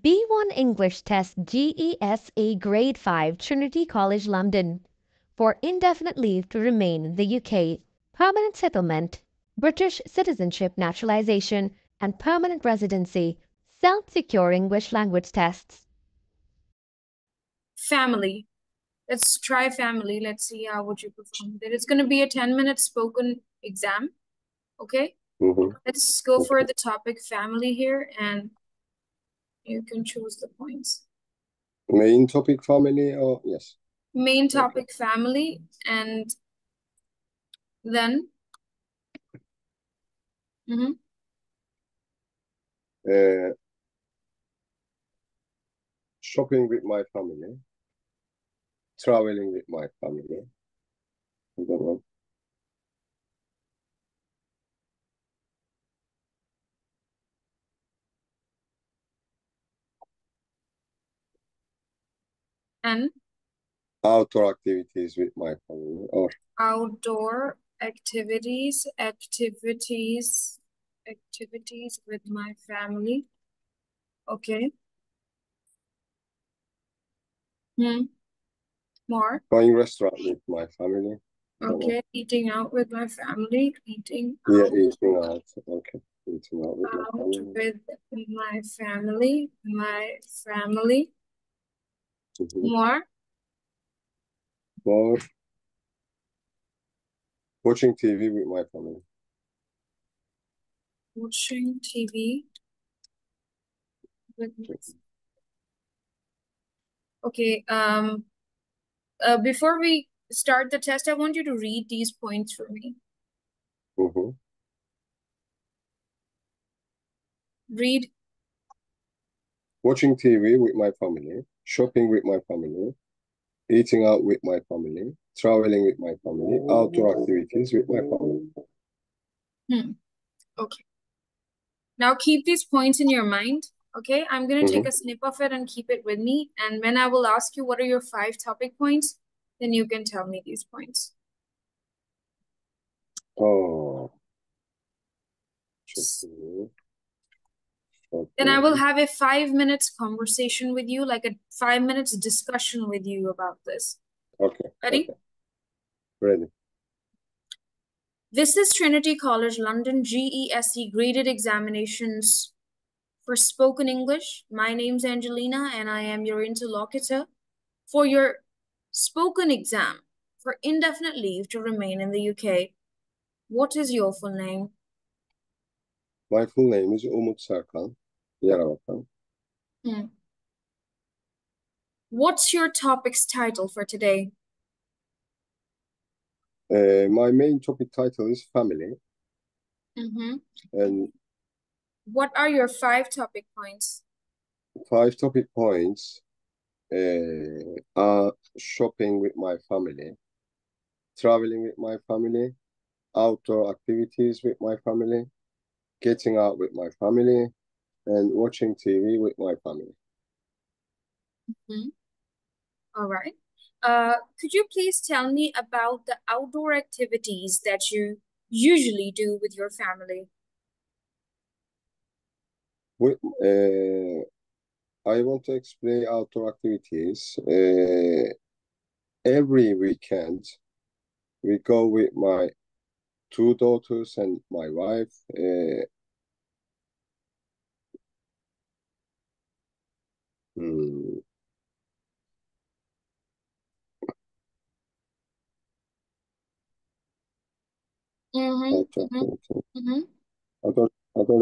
B1 English Test GESE Grade 5 Trinity College London for indefinite leave to remain in the UK, permanent settlement, British citizenship naturalisation, and permanent residency. Self-secure English language tests. Family. Let's try family. Let's see how would you perform it. It's going to be a 10-minute spoken exam. Okay? Let's go for the topic family here, and you can choose the points. Main topic family, or yes? Main topic family, and then shopping with my family, traveling with my family. I don't know. And outdoor activities with my family, or outdoor activities with my family. Okay. More. going restaurant with my family. Okay, eating out with my family. Eating Yeah, out. eating out. Okay, eating out with my Out family. with my family. My family. More. More. Watching TV with my family. Watching TV with my. Okay. Before we start the test, I want you to read these points for me. Read. Watching TV with my family, shopping with my family, eating out with my family, traveling with my family, outdoor activities with my family. Okay. Now keep these points in your mind. Okay, I'm going to take a snip of it and keep it with me. And when I will ask you what are your 5 topic points, then you can tell me these points. Oh. Then I will have a 5 minutes conversation with you, like a 5 minutes discussion with you about this. Okay. Ready? Okay. Ready. This is Trinity College London GESE graded examinations for spoken English. My name's Angelina and I am your interlocutor for your spoken exam for indefinite leave to remain in the UK. What is your full name? My full name is Umut Serkan. Yaravakan. What's your topic's title for today? My main topic title is family. And what are your 5 topic points? 5 topic points are shopping with my family, traveling with my family, outdoor activities with my family, getting out with my family, and watching TV with my family. All right. Could you please tell me about the outdoor activities that you usually do with your family? I want to explain outdoor activities. Every weekend, we go with my 2 daughters and my wife. I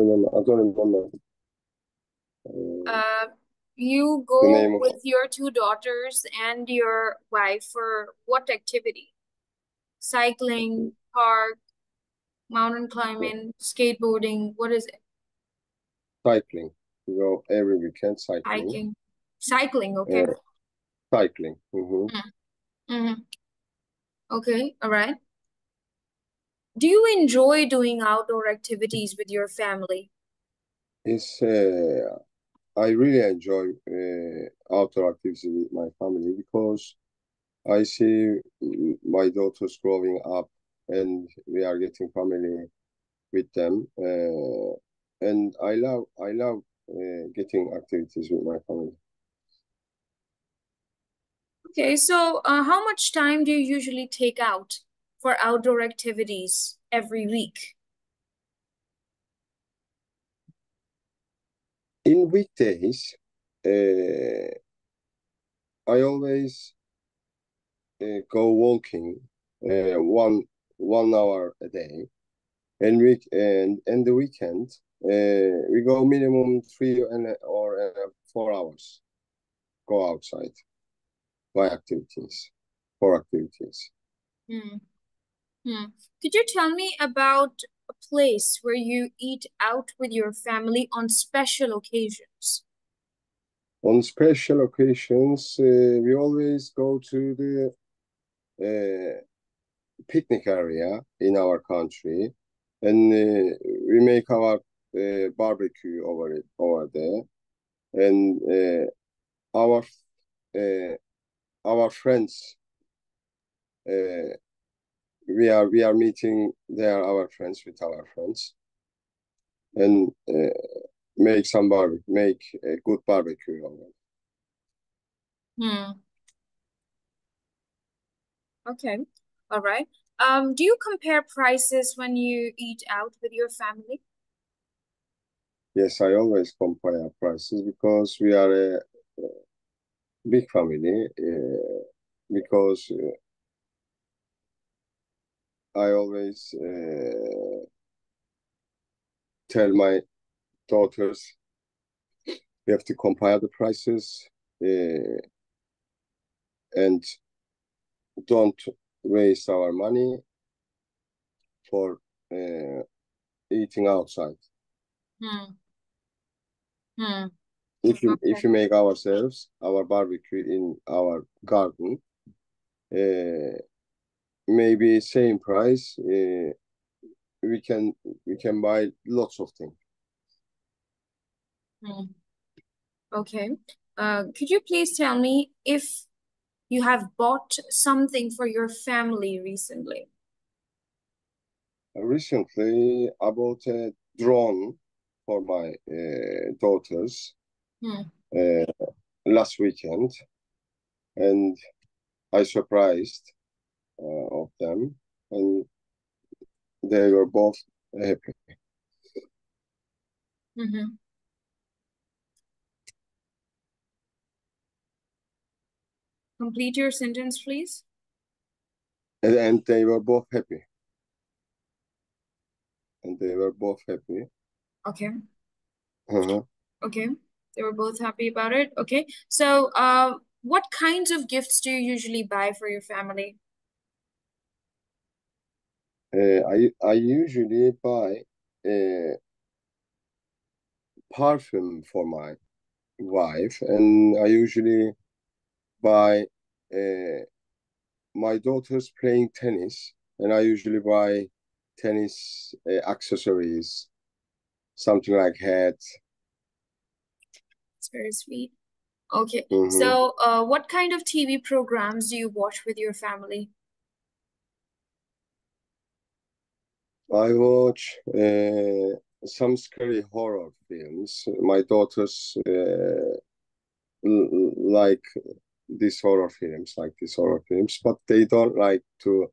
don't remember. You go with your 2 daughters and your wife for what activity? Cycling, park, mountain climbing, skateboarding, what is it? Cycling. We go every weekend cycling. Hiking. Cycling, okay. Cycling. Okay, all right. Do you enjoy doing outdoor activities with your family? It's I really enjoy outdoor activities with my family because I see my daughters growing up and we are getting family with them. And I love getting activities with my family. Okay, so how much time do you usually take out for outdoor activities every week? In weekdays, I always go walking 1 hour a day, and the weekend we go minimum 4 hours. Go outside by activities, for activities. Hmm. Hmm. Could you tell me about a place where you eat out with your family on special occasions? On special occasions, we always go to the picnic area in our country, and we make our barbecue over there, and our friends, we are meeting there, our friends with our friends, and make a good barbecue over there. Hmm. Okay. All right. Do you compare prices when you eat out with your family? Yes, I always compare prices because we are a big family. Because I always tell my daughters we have to compare the prices and don't waste our money for eating outside. Hmm. Hmm. If you Okay. make ourselves our barbecue in our garden, maybe same price, we can buy lots of things. Hmm. Okay. Could you please tell me if you have bought something for your family recently? Recently, I bought a drone for my daughters Hmm. last weekend, and I surprised of them, and they were both happy. Mm-hmm. Complete your sentence, please. And they were both happy. And they were both happy. Okay. Uh-huh. Okay. They were both happy about it. Okay. So, what kinds of gifts do you usually buy for your family? I usually buy perfume for my wife, and I usually buy my daughter's playing tennis, and I usually buy tennis accessories, something like hat. It's very sweet. Okay. Mm-hmm. So, what kind of TV programs do you watch with your family? I watch some scary horror films. My daughters like these horror films, but they don't like to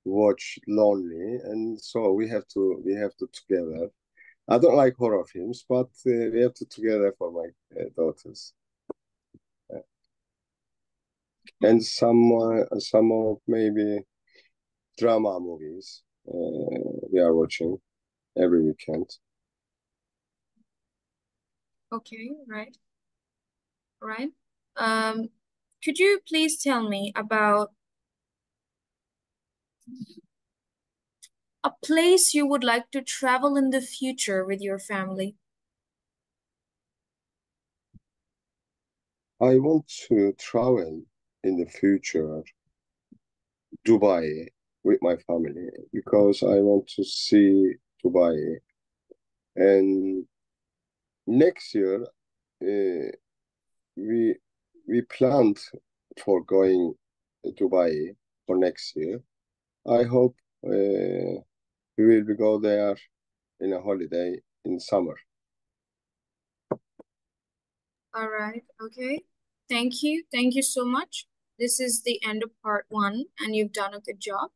watch lonely, and so we have to together. I don't like horror films, but we have to together for my daughters. And some of maybe drama movies we are watching every weekend. Okay, right. Right. Um, could you please tell me about a place you would like to travel in the future with your family? I want to travel in the future Dubai with my family because I want to see Dubai. And next year, we we planned for going to Dubai for next year. I hope we will go there in a holiday in summer. All right. Okay. Thank you. Thank you so much. This is the end of part 1, and you've done a good job.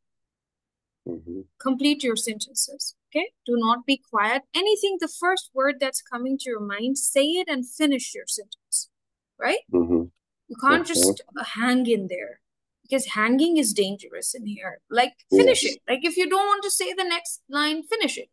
Complete your sentences. Okay. Do not be quiet. Anything, the first word that's coming to your mind, say it and finish your sentence. Right? You can't just hang in there, because hanging is dangerous in here. Like, finish it. Like, if you don't want to say the next line, finish it.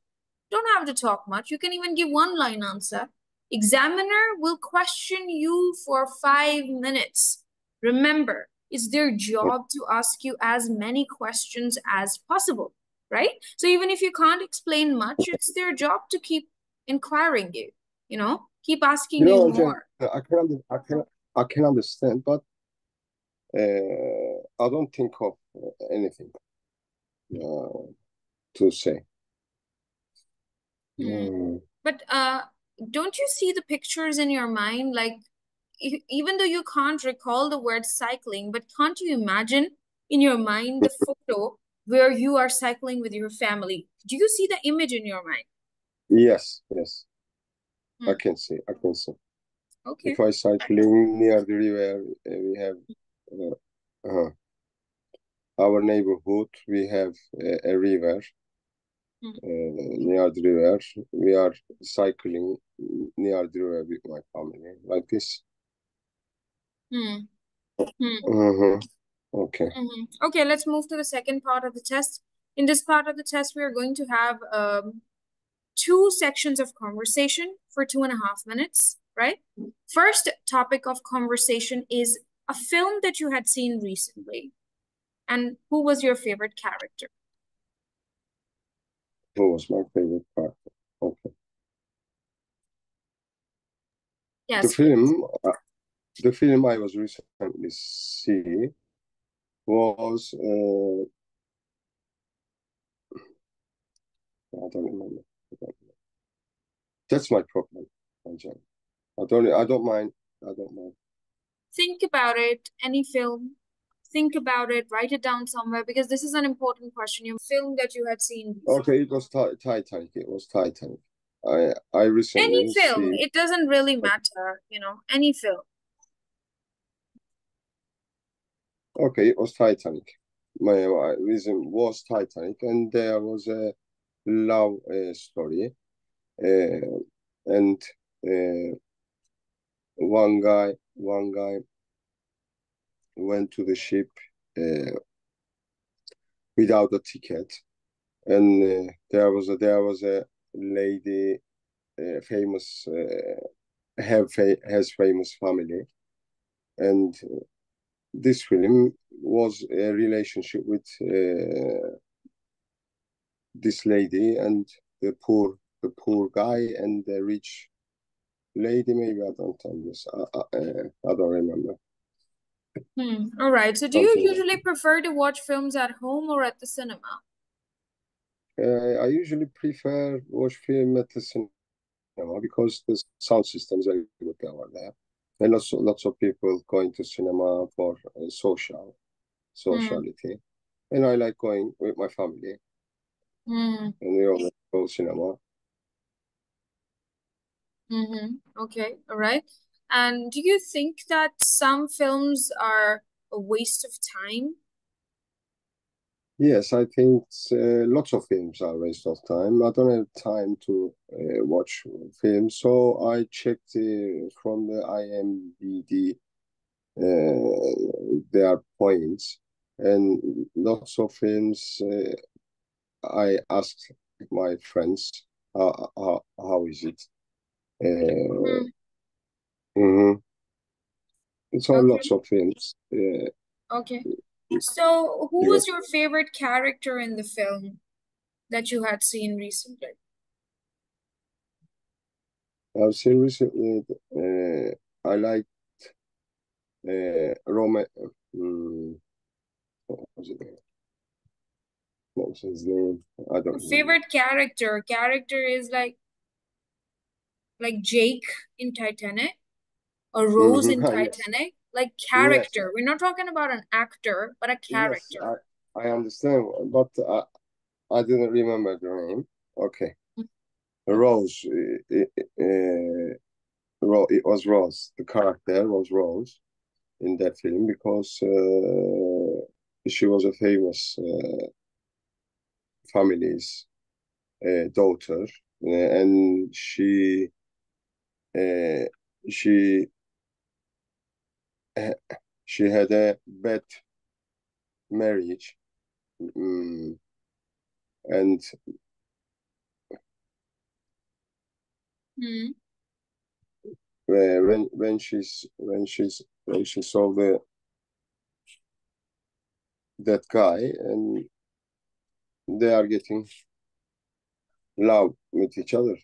Don't have to talk much. You can even give one line answer. Examiner will question you for 5 minutes. Remember, it's their job to ask you as many questions as possible, right? So even if you can't explain much, it's their job to keep inquiring you, keep asking you more. I can understand, but I don't think of anything to say. But don't you see the pictures in your mind? Like, even though you can't recall the word cycling, but can't you imagine in your mind the photo where you are cycling with your family? Do you see the image in your mind? Yes. I can see. Okay. If I cycling near the river, we have our neighborhood. We have a river. Near the river. We are cycling near the river with my family, like this. Okay. Okay, let's move to the second part of the test. In this part of the test, we are going to have 2 sections of conversation for 2.5 minutes, right? First topic of conversation is a film that you had seen recently, and who was your favorite character? Who was my favorite character? Okay. Yes. The film I was recently see was I don't remember. That's my problem, Anjan. I don't mind. Think about it. Any film. Think about it. Write it down somewhere, because this is an important question. Your film that you had seen recently. Okay, it was Titanic. It was Titanic. I recently Any film. It doesn't really matter. Any film. Okay, it was Titanic. My reason was Titanic, and there was a love story, and one guy went to the ship without a ticket, and there was a lady, famous, has famous family, and this film was a relationship with this lady and the poor guy and the rich lady. Maybe I don't understand. I don't remember. All right. So do you usually prefer to watch films at home or at the cinema? I usually prefer watch film at the cinema because the sound system is very good over there. And lots of people going to cinema for sociality. And I like going with my family. And we always go cinema. Okay, all right. And do you think that some films are a waste of time? Yes, I think lots of films are a waste of time. I don't have time to watch films, so I checked from the IMDb their points, and lots of films. I asked my friends, how is it? So lots of films. Okay. So who was your favorite character in the film that you had seen recently? I've seen recently. I liked Rome. What was it? What was his name? I don't know. Favorite character. Character is like Jake in Titanic or Rose in Titanic. Like character. We're not talking about an actor, but a character. Yes, I understand, but I didn't remember the name. Okay. Rose. no, it was Rose. The character was Rose in that film because she was a famous family's daughter, and uh, she uh, she had a bad marriage, and Hmm. when she saw that guy, and they are getting love with each other.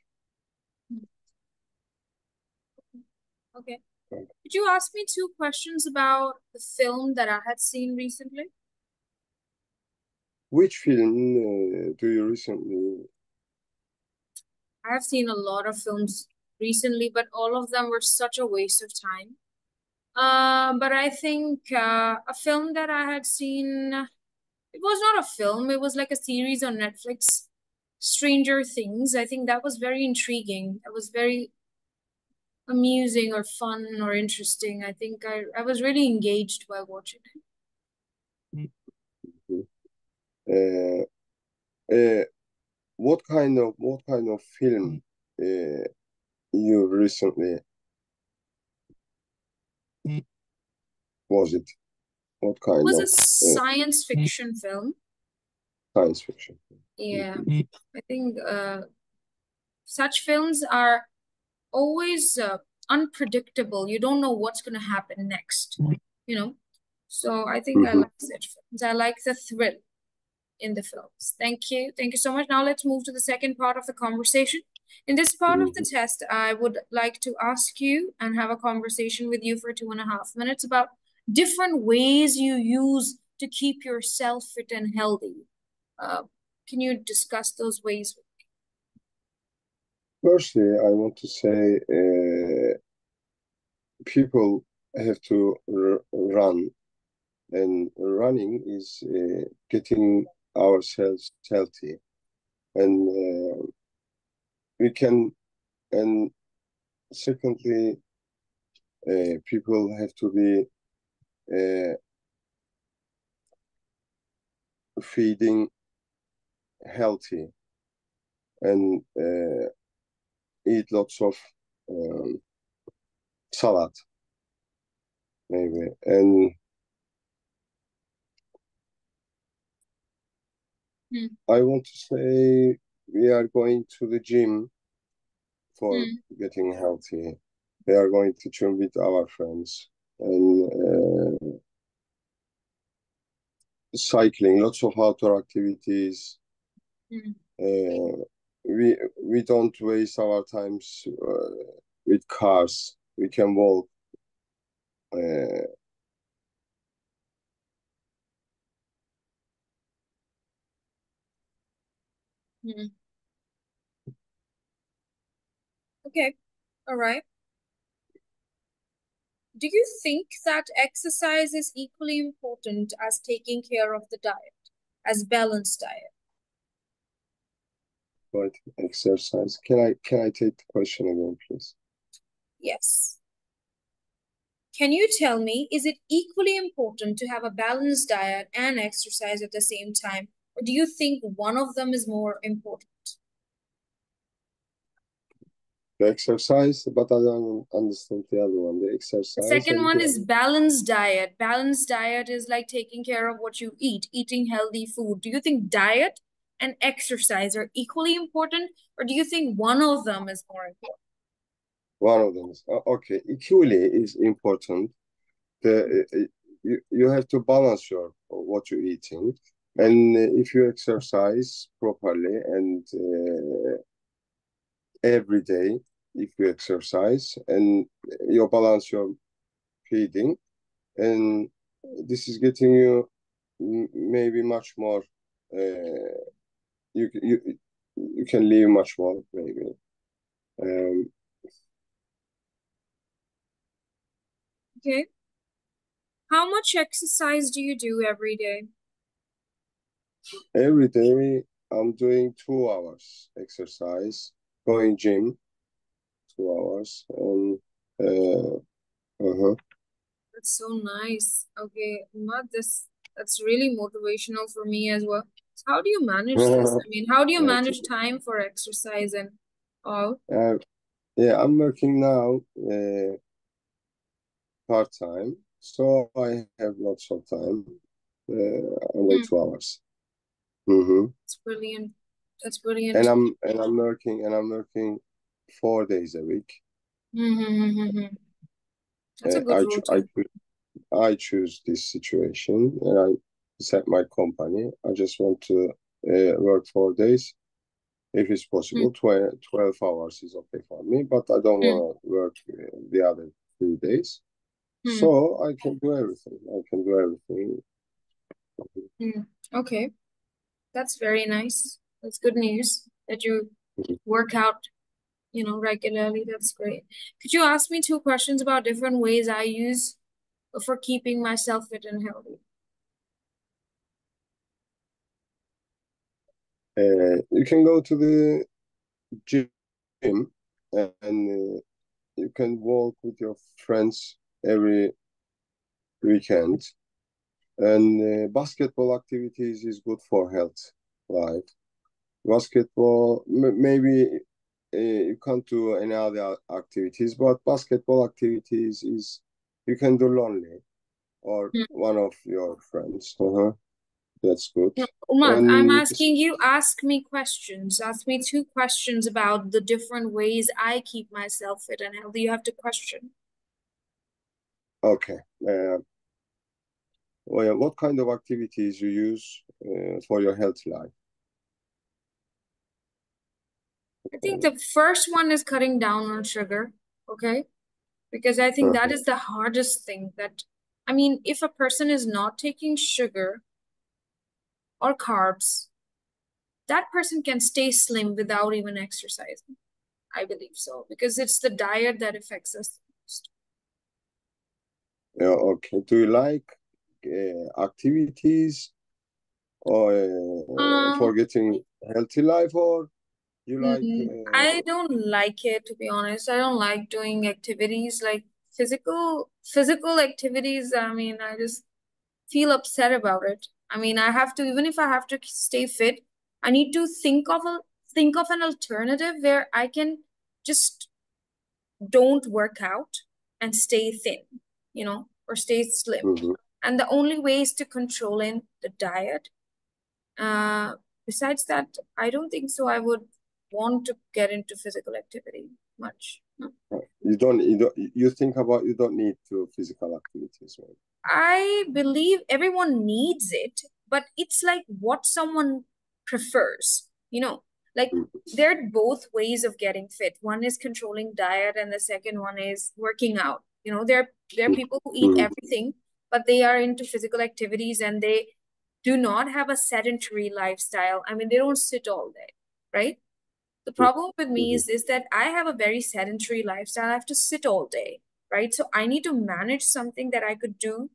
Okay. Could you ask me two questions about the film that I had seen recently? Which film do you recently? I have seen a lot of films recently, but all of them were such a waste of time. But I think a film that I had seen, it was not a film, it was like a series on Netflix, Stranger Things. I think that was very intriguing. That was very amusing or fun or interesting. I think I was really engaged while watching it. Uh, uh, what kind of film you recently was it? What It kind was a of science fiction film. science fiction? Yeah, I think such films are always unpredictable. You don't know what's going to happen next, you know? So I think I Mhm. like such films. I like the thrill in the films. Thank you. Thank you so much. Now let's move to the second part of the conversation. In this part of the test, I would like to ask you and have a conversation with you for 2.5 minutes about different ways you use to keep yourself fit and healthy. Uh, can you discuss those ways? Firstly, I want to say people have to run, and running is getting ourselves healthy, and we can. And secondly, people have to be feeding healthy and eat lots of salad, maybe. And I want to say we are going to the gym for getting healthy. We are going to gym with our friends and cycling, lots of outdoor activities. We don't waste our times with cars. We can walk. Uh, Okay, all right. Do you think that exercise is equally important as taking care of the diet, as balanced diet? but exercise. Can I take the question again, please? Yes. Can you tell me, is it equally important to have a balanced diet and exercise at the same time? Or do you think one of them is more important? The exercise, but I don't understand the other one. The The exercise second and one the is other. balanced diet. Balanced diet is like taking care of what you eat, eating healthy food. Do you think diet and exercise are equally important, or do you think one of them is more important? One of them is okay. Equally is important. You have to balance your what you're eating, and if you exercise properly and every day, if you exercise and you balance your feeding, and this is getting you maybe much more. You you you can live much more maybe. Um, Okay. How much exercise do you do every day? every day I'm doing 2 hours exercise, going gym 2 hours, and Uh, uh-huh. That's so nice. Okay, Umad, that's really motivational for me as well. So how do you manage this? I mean, how do you Right. manage time for exercise and all? Yeah, I'm working now part-time, so I have lots of time, only Hmm, 2 hours. Mm-hmm. that's brilliant. That's And brilliant. I'm working 4 days a week. Mm-hmm. That's a Uh, good I ch- I routine. choo- I choose this situation, and I set my company. I just want to work 4 days. If it's possible, 12 hours is okay for me, but I don't Mm-hmm. want to work the other 3 days. So I can do everything. I can do everything. Okay, that's very nice. That's good news that you work out, regularly. That's great. Could you ask me two questions about different ways I use for keeping myself fit and healthy? You can go to the gym and you can walk with your friends every weekend. And basketball activities is good for health, right? Basketball, maybe you can't do any other activities, but basketball activities is you can do lonely or Hmm. one of your friends. That's good. No, Umad, I'm And asking you, ask me questions. Ask me two questions about the different ways I keep myself fit and healthy. You have to question. okay, well, what kind of activities you use for your healthy life? I think the first one is cutting down on sugar, okay? Because I think that Uh-huh. is the hardest thing that, I mean, if a person is not taking sugar or carbs, that person can stay slim without even exercising. I believe so, because it's the diet that affects us the most. Yeah, okay. Do you like activities or Um, for getting healthy life, or you like? I don't like it, to be honest. I don't like doing activities like physical activities. I mean, I just feel upset about it. I mean, I have to, even if I have to stay fit, I need to think of an alternative where I can just don't work out and stay thin, or stay slim. Mhm. And the only way is to control in the diet. Uh, Besides that, I don't think so. I would want to get into physical activity much. No. You think about you don't need to physical activities, right? I believe everyone needs it, but it's like what someone prefers, like there are both ways of getting fit. One is controlling diet, and the second one is working out. There are people who eat Mm-hmm. everything, but they are into physical activities and they do not have a sedentary lifestyle. I mean, they don't sit all day, right? The problem with me Mm-hmm. is that I have a very sedentary lifestyle. I have to sit all day, right? So I need to manage something that I could do,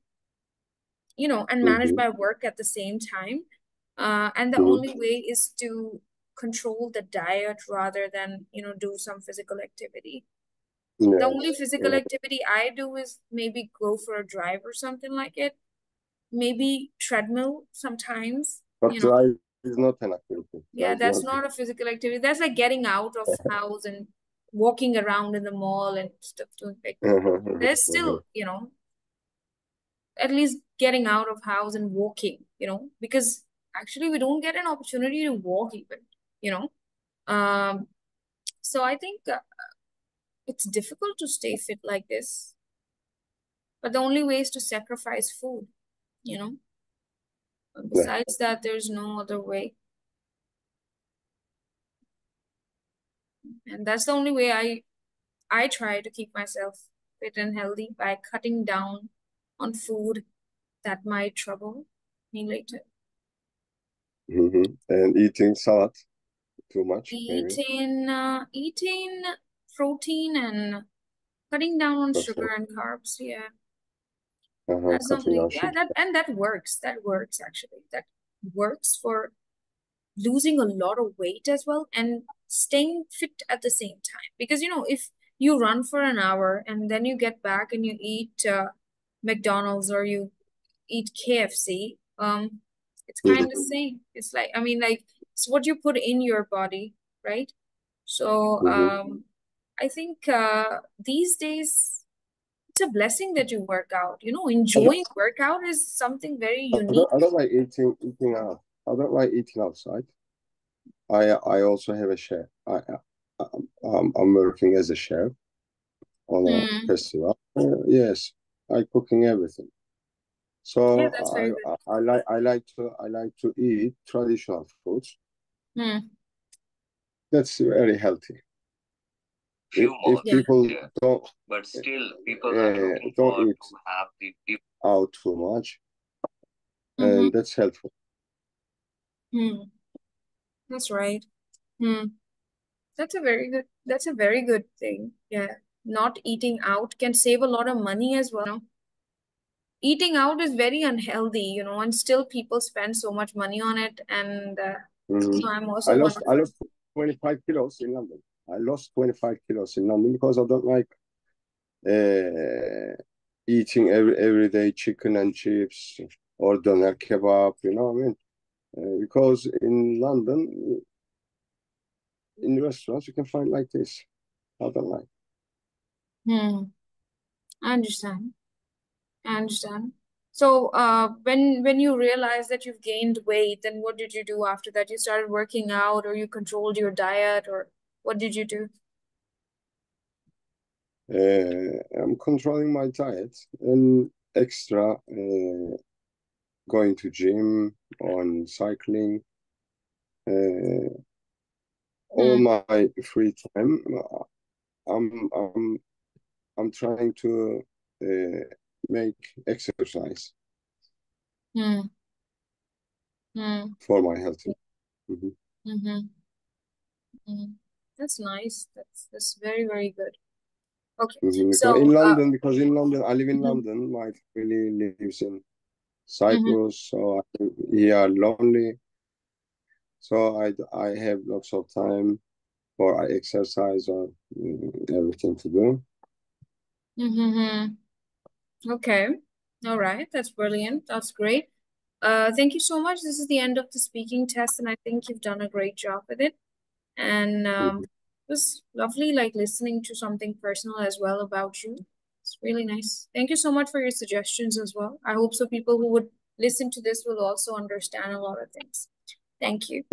and manage Mm-hmm. my work at the same time. And the Mm-hmm. only way is to control the diet rather than, do some physical activity. The only Yes. physical activity I do is maybe go for a drive or something like it, maybe treadmill sometimes, But drive is not an activity. Yeah, Drive is that's not. not a physical activity. That's like getting out of house and walking around in the mall and stuff doing like that. There's still, at least getting out of house and walking, because actually we don't get an opportunity to walk even, you know. Um, so I think it's difficult to stay fit like this, but the only way is to sacrifice food, you know. Yeah. Besides that, there's no other way. And that's the only way I try to keep myself fit and healthy by cutting down on food that might trouble me later. And eating salad too much, maybe. Eating protein and cutting down on sugar Okay. and carbs. Yeah, that's the Cutting only. down Yeah, sugar. that works. That works actually. That works for losing a lot of weight as well and staying fit at the same time. Because if you run for an hour and then you get back and you eat McDonald's or you eat KFC, it's kind of the same. It's like, I mean, like, it's what you put in your body, right? So I think these days it's a blessing that you work out. You know, enjoying workout is something very unique. I don't like eating out. I don't like eating outside. I also have a chef. I'm working as a chef on a festival. Yes, I cooking everything. Yeah, So that's very good. I like to eat traditional foods. Hmm. That's very healthy. If Yeah. people don't, but still people are looking don't eat to have the out too much, and that's helpful. That's right. That's a very good thing. Yeah. Not eating out can save a lot of money as well. Eating out is very unhealthy, you know, and still people spend so much money on it. And so I'm also one of I lost 25 kilos in London. I lost 25 kilos in London because I don't like eating every day chicken and chips or doner kebab, you know what I mean? Because in London, in restaurants, you can find like this. I don't like. I understand. I understand. So, when you realized that you've gained weight, then what did you do after that? You started working out, or you controlled your diet, or what did you do? I'm controlling my diet and extra going to gym, on cycling. All my free time, I'm I'm I'm trying to make exercise Hmm. Hmm. for my health. Mm-hmm. That's nice. That's very, very good. Okay. So, Because in London, I live in London. My family lives in Cyprus, so we are lonely. So I have lots of time for exercise or everything to do. okay. All right. That's brilliant. That's great. Thank you so much. This is the end of the speaking test, and I think you've done a great job with it. And it was lovely, like listening to something personal as well about you. It's really nice. Thank you so much for your suggestions as well. I hope so people who would listen to this will also understand a lot of things. Thank you.